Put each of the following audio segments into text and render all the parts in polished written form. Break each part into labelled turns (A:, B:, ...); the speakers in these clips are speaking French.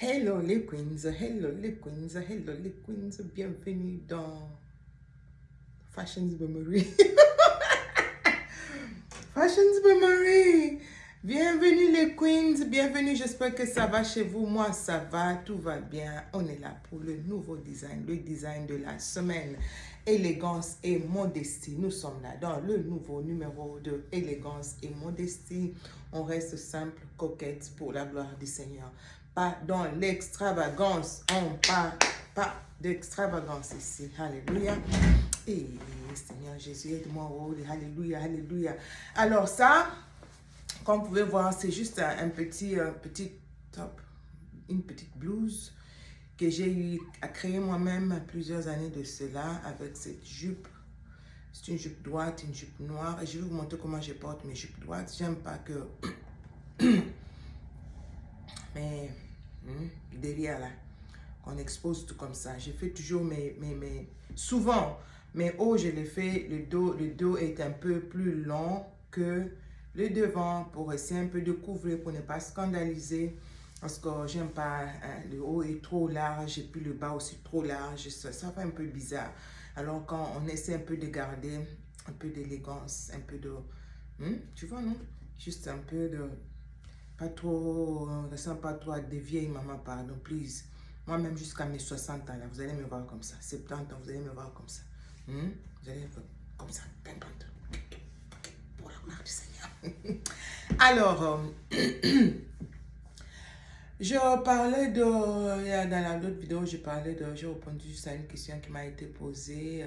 A: Hello les queens, hello les queens, hello les queens, bienvenue dans Fashions Memory. Fashions Memory. Bienvenue les queens, bienvenue, j'espère que ça va chez vous. Moi ça va, tout va bien. On est là pour le nouveau design, le design de la semaine. Élégance et modestie. Nous sommes là dans le nouveau numéro de Élégance et modestie. On reste simple, coquette pour la gloire du Seigneur. Pas dans l'extravagance. On parle pas d'extravagance ici. Alléluia. Et Seigneur Jésus, aide-moi. Oh, alléluia, alléluia. Alors ça, comme vous pouvez voir, c'est juste un petit top, une petite blouse que j'ai eu à créer moi-même plusieurs années de cela avec cette jupe. C'est une jupe droite, une jupe noire. Et je vais vous montrer comment je porte mes jupes droites. J'aime pas que... mais derrière là, qu'on expose tout comme ça. Je fais toujours souvent, mes hauts, je les fais, le dos est un peu plus long que le devant pour essayer un peu de couvrir, pour ne pas scandaliser. Parce que j'aime pas, le haut est trop large et puis le bas aussi trop large. Ça fait un peu bizarre. Alors quand on essaie un peu de garder un peu d'élégance, un peu de... tu vois, non? Juste un peu de... Pas trop, ressemble pas trop à des vieilles mamans, pardon, please. Moi-même, jusqu'à mes 60 ans, là, vous allez me voir comme ça. 70 ans, vous allez me voir comme ça. Vous allez me voir comme ça. Pour la gloire du Seigneur. Alors, je parlais de... Dans l'autre vidéo, j'ai répondu juste à une question qui m'a été posée.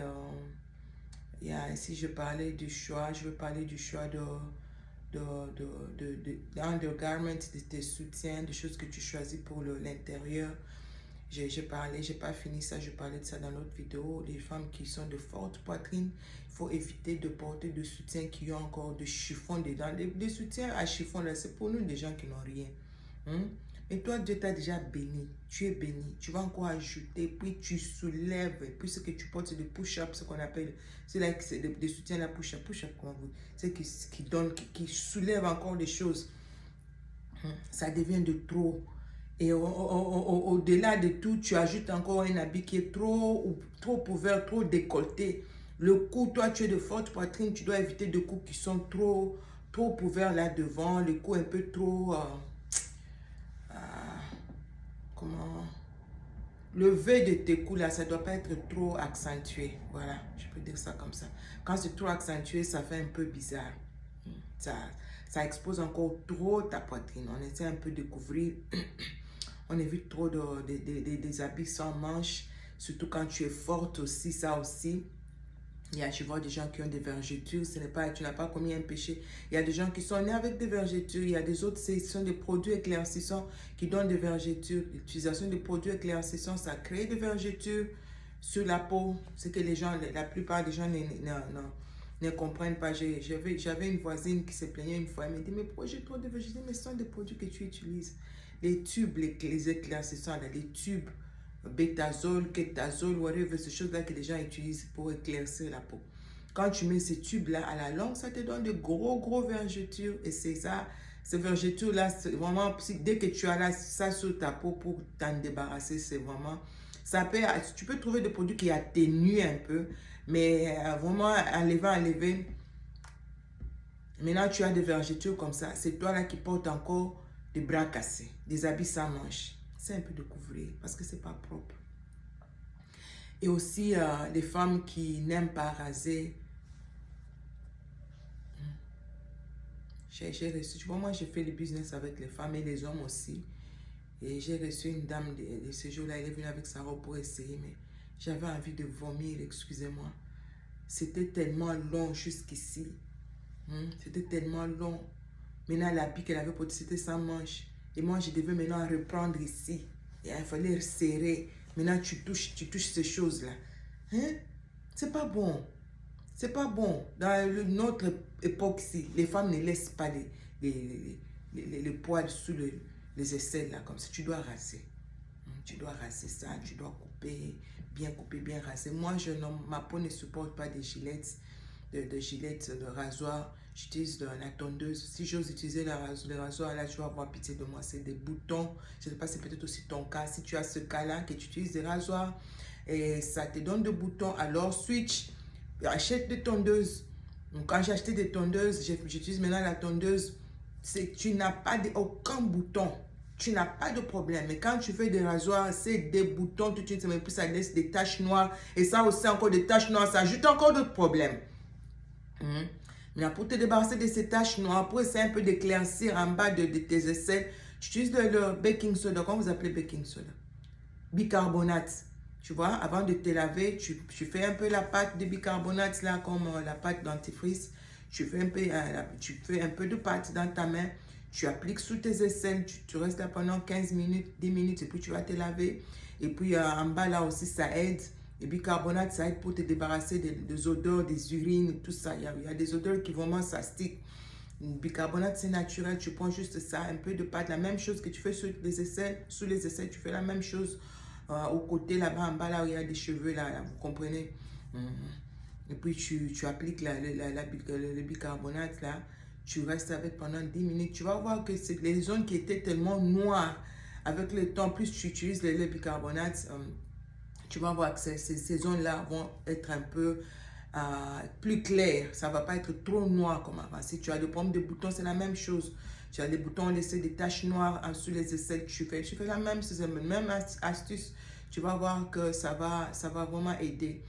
A: Ici, je parlais du choix. Je veux parler du choix d'undergarments, de tes soutiens, des choses que tu choisis pour l'intérieur. J'ai pas fini ça, je parlais de ça dans l'autre vidéo. Les femmes qui sont de forte poitrine, il faut éviter de porter de soutiens qui ont encore de chiffon dedans. Des soutiens à chiffon, là, c'est pour nous des gens qui n'ont rien. Mais toi, Dieu t'a déjà béni. Tu es béni. Tu vas encore ajouter, puis tu soulèves. Et puis ce que tu portes, c'est des push-ups, ce qu'on appelle. C'est là c'est des soutiens à push-up. Push-up, comment vous... C'est qui donne, qui soulève encore des choses. Ça devient de trop. Et au-delà de tout, tu ajoutes encore un habit qui est trop ouvert, trop décolleté. Le cou, toi, tu es de forte poitrine, tu dois éviter des coups qui sont trop ouverts là devant. Le cou un peu trop... comment... Le V de tes coups là, ça ne doit pas être trop accentué. Voilà, je peux dire ça comme ça. Quand c'est trop accentué, ça fait un peu bizarre. Ça expose encore trop ta poitrine. On essaie un peu de couvrir. On évite trop des habits sans manches. Surtout quand tu es forte aussi, ça aussi. Je vois des gens qui ont des vergetures, tu n'as pas commis un péché. Il y a des gens qui sont nés avec des vergetures, il y a des autres, ce sont des produits éclaircissants qui donnent des vergetures. L'utilisation des produits éclaircissants, ça crée des vergetures sur la peau. C'est que la plupart des gens ne comprennent pas. J'avais une voisine qui se plaignait une fois, elle me dit, mais pourquoi j'ai trop de vergetures? Mais ce sont des produits que tu utilises. Les tubes, les éclaircissants, les tubes, bétazole, kétazole, whatever, ces choses-là que les gens utilisent pour éclaircir la peau. Quand tu mets ces tubes-là à la longue, ça te donne de gros vergetures. Et c'est ça, ces vergetures-là, c'est vraiment, dès que tu as là, ça sur ta peau pour t'en débarrasser, c'est vraiment... Tu peux trouver des produits qui atténuent un peu, mais vraiment, enlever. Maintenant, tu as des vergetures comme ça. C'est toi là qui portes encore des bras cassés, des habits sans manches. C'est un peu de couvrir parce que c'est pas propre. Et aussi les femmes qui n'aiment pas raser. J'ai reçu, tu vois, moi j'ai fait le business avec les femmes et les hommes aussi. Et j'ai reçu une dame de ce jour-là, elle est venue avec sa robe pour essayer, mais j'avais envie de vomir, excusez-moi. C'était tellement long jusqu'ici. C'était tellement long. Maintenant, l'habit qu'elle avait porté, c'était sans manche. Et moi, je devais maintenant reprendre ici. Et il fallait serrer. Maintenant, tu touches ces choses-là. C'est pas bon. C'est pas bon. Dans notre époque-ci, les femmes ne laissent pas les poils sous les aisselles, là, comme ça. Tu dois raser. Tu dois raser ça. Tu dois couper, bien raser. Moi, ma peau ne supporte pas des gilettes, de rasoir. j'utilise la tondeuse. Si j'ose utiliser le rasoir, là, je vais avoir pitié de moi. C'est des boutons. Je ne sais pas, c'est peut-être aussi ton cas. Si tu as ce cas-là, que tu utilises des rasoirs et ça te donne des boutons, alors switch. Achète des tondeuses. Donc, quand j'ai acheté des tondeuses, j'utilise maintenant la tondeuse. Tu n'as pas aucun bouton. Tu n'as pas de problème. Mais quand tu fais des rasoirs, c'est des boutons tout de suite, mais puis ça laisse des taches noires. Et ça aussi, encore des taches noires, ça ajoute encore d'autres problèmes. Mais pour te débarrasser de ces taches noires, pour essayer un peu d'éclaircir en bas de tes aisselles, tu utilises le baking soda. Comment vous appelez baking soda? Bicarbonate. Tu vois, avant de te laver, tu fais un peu la pâte de bicarbonate, là, comme la pâte dentifrice. Tu fais un peu de pâte dans ta main. Tu appliques sous tes aisselles. Tu restes là pendant 15 minutes, 10 minutes, et puis tu vas te laver. Et puis en bas, là aussi, ça aide. Le bicarbonate, ça aide pour te débarrasser des odeurs, des urines, tout ça. Il y a des odeurs qui vraiment s'astiquent. Le bicarbonate, c'est naturel. Tu prends juste ça, un peu de pâte. La même chose que tu fais sous les aisselles, tu fais la même chose au côté, là-bas, en bas, là où il y a des cheveux, là vous comprenez. Et puis, tu appliques le bicarbonate, là. Tu restes avec pendant 10 minutes. Tu vas voir que c'est les zones qui étaient tellement noires. Avec le temps, plus tu utilises le bicarbonate, tu vas voir que ces zones-là vont être un peu plus claires. Ça ne va pas être trop noir comme avant. Si tu as des problèmes de boutons, c'est la même chose. Tu as des boutons laissés, des taches noires sous les aisselles. Tu fais la même astuce. Tu vas voir que ça va vraiment aider.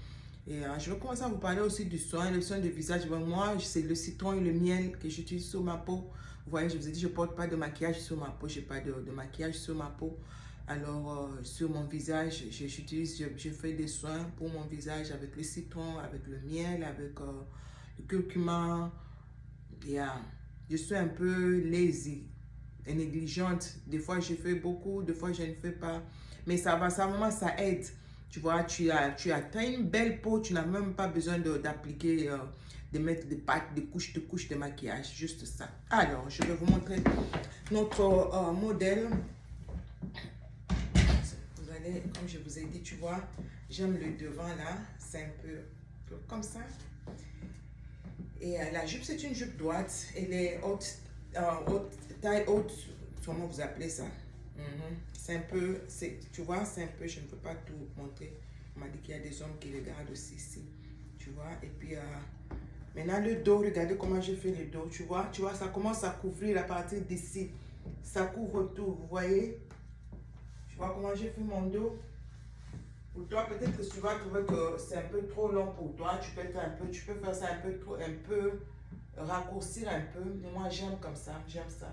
A: Et je vais commencer à vous parler aussi du soin, le soin de visage. Moi, c'est le citron et le miel que j'utilise sur ma peau. Vous voyez, je vous ai dit, je ne porte pas de maquillage sur ma peau. Je n'ai pas de maquillage sur ma peau. Alors, sur mon visage, je fais des soins pour mon visage avec le citron, avec le miel, avec le curcuma. Je suis un peu lazy et négligente. Des fois, je fais beaucoup, des fois, je ne fais pas. Mais ça vraiment, ça aide. Tu vois, tu as une belle peau, tu n'as même pas besoin d'appliquer, de mettre des pâtes, des couches de maquillage, juste ça. Alors, je vais vous montrer notre modèle. Vous allez, comme je vous ai dit, tu vois, j'aime le devant là, c'est un peu comme ça. Et la jupe, c'est une jupe droite, elle est haute, taille haute, comment vous appelez ça? C'est un peu, tu vois, c'est un peu, je ne peux pas tout montrer. On m'a dit qu'il y a des hommes qui regardent aussi ici, tu vois. Et puis, maintenant le dos, regardez comment je fais le dos, tu vois, ça commence à couvrir à partir d'ici. Ça couvre tout, vous voyez. Tu vois comment j'ai fait mon dos. Pour toi, peut-être que tu vas trouver que c'est un peu trop long pour toi. Tu peux faire ça un peu, raccourcir un peu. Mais moi, j'aime comme ça, j'aime ça.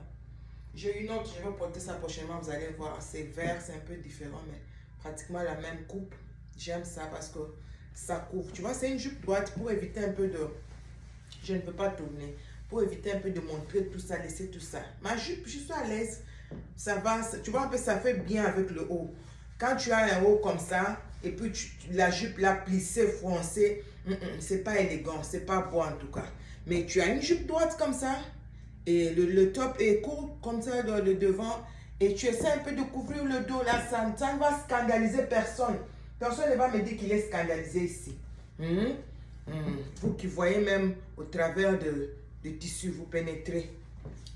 A: J'ai une autre, je vais porter ça prochainement, vous allez voir. C'est vert, c'est un peu différent, mais pratiquement la même coupe. J'aime ça parce que ça couvre. Tu vois, c'est une jupe droite pour éviter un peu de... Je ne peux pas tourner. Pour éviter un peu de montrer tout ça, laisser tout ça. Ma jupe, je suis à l'aise. Ça va, tu vois un peu, ça fait bien avec le haut. Quand tu as un haut comme ça, et puis la jupe là plissée, froncée, c'est pas élégant, c'est pas beau en tout cas. Mais tu as une jupe droite comme ça, et le top est court comme ça, le devant, et tu essaies un peu de couvrir le dos là, ça ne va scandaliser personne. Personne ne va me dire qu'il est scandalisé ici. Vous qui voyez même au travers de tissu, vous pénétrez.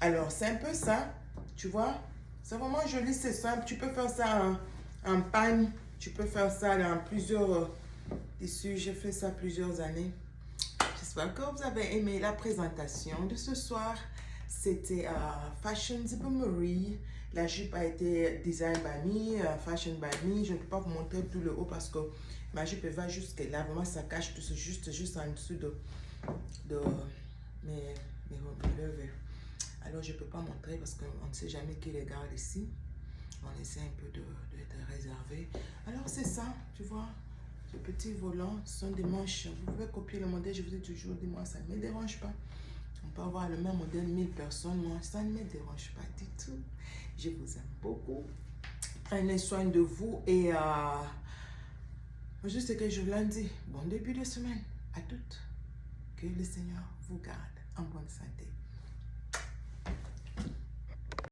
A: Alors, c'est un peu ça, tu vois. C'est vraiment joli, c'est simple. Tu peux faire ça en pagne. Tu peux faire ça dans plusieurs tissus. J'ai fait ça plusieurs années. J'espère que vous avez aimé la présentation de ce soir. C'était Fashion Zipper Marie. La jupe a été design by me, fashion by me. Je ne peux pas vous montrer tout le haut parce que ma jupe va jusque là. Vraiment, ça cache tout, juste en dessous de mes relevés. Alors, je ne peux pas montrer parce qu'on ne sait jamais qui regarde ici. On essaie un peu d'être réservé. Alors, c'est ça, tu vois. Ce petit volant, ce sont des manches. Vous pouvez copier le modèle, je vous ai toujours dit, moi, ça ne me dérange pas. On peut avoir le même modèle, 1000 personnes. Moi, ça ne me dérange pas du tout. Je vous aime beaucoup. Prenez soin de vous et juste ce que je vous l'ai dit. Bon début de semaine à toutes. Que le Seigneur vous garde en bonne santé.